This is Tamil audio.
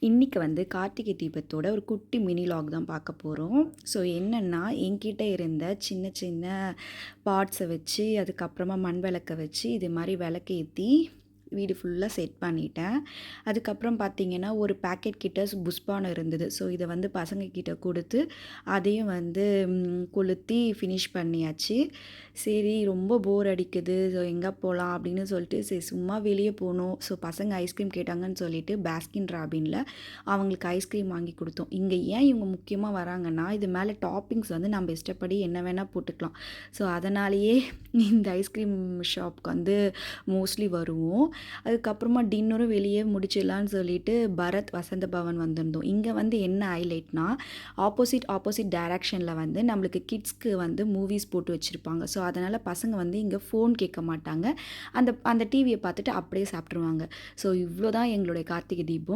இன்றைக்கி வந்து கார்த்திகை தீபத்தோட ஒரு குட்டி மினி லாக் தான் பார்க்க போகிறோம். ஸோ என்னென்னா, என்கிட்ட இருந்த சின்ன சின்ன பாட்ஸை வச்சு, அதுக்கப்புறமா மண் விளக்க வச்சு இது மாதிரி விளக்கேற்றி வீடு ஃபுல்லாக செட் பண்ணிட்டேன். அதுக்கப்புறம் பார்த்திங்கன்னா, ஒரு பேக்கெட் கிட்ட புஷ்பானம் இருந்தது. ஸோ இதை வந்து பசங்கக்கிட்ட கொடுத்து அதையும் வந்து கொளுத்தி ஃபினிஷ் பண்ணியாச்சு. சரி, ரொம்ப போர் அடிக்குது, ஸோ எங்கே போகலாம் அப்படின்னு சொல்லிட்டு, சரி சும்மா வெளியே போகணும். ஸோ பசங்க ஐஸ்கிரீம் கேட்டாங்கன்னு சொல்லிட்டு பாஸ்கின் ராபினில் அவங்களுக்கு ஐஸ்கிரீம் வாங்கி கொடுத்தோம். இங்கே ஏன் இவங்க முக்கியமாக வராங்கன்னா, இது மேலே டாப்பிங்ஸ் வந்து நம்ம இஷ்டப்படி என்ன வேணால் போட்டுக்கலாம். ஸோ அதனாலேயே இந்த ஐஸ்கிரீம் ஷாப்புக்கு வந்து மோஸ்ட்லி வருவோம். அதுக்கப்புறமா டின்னரும் வெளியே முடிச்சிடலான்னு சொல்லிட்டு பரத் வசந்த பவன் வந்திருந்தோம். இங்கே வந்து என்ன ஹைலைட்னா, ஆப்போசிட் டைரக்ஷனில் வந்து நம்மளுக்கு கிட்ஸ்க்கு வந்து மூவிஸ் போட்டு வச்சுருப்பாங்க. ஸோ அதனால் பசங்க வந்து இங்கே ஃபோன் கேட்க மாட்டாங்க. அந்த டிவியை பார்த்துட்டு அப்படியே சாப்பிட்ருவாங்க. ஸோ இவ்வளோ தான் எங்களுடைய கார்த்திகை தீபம்.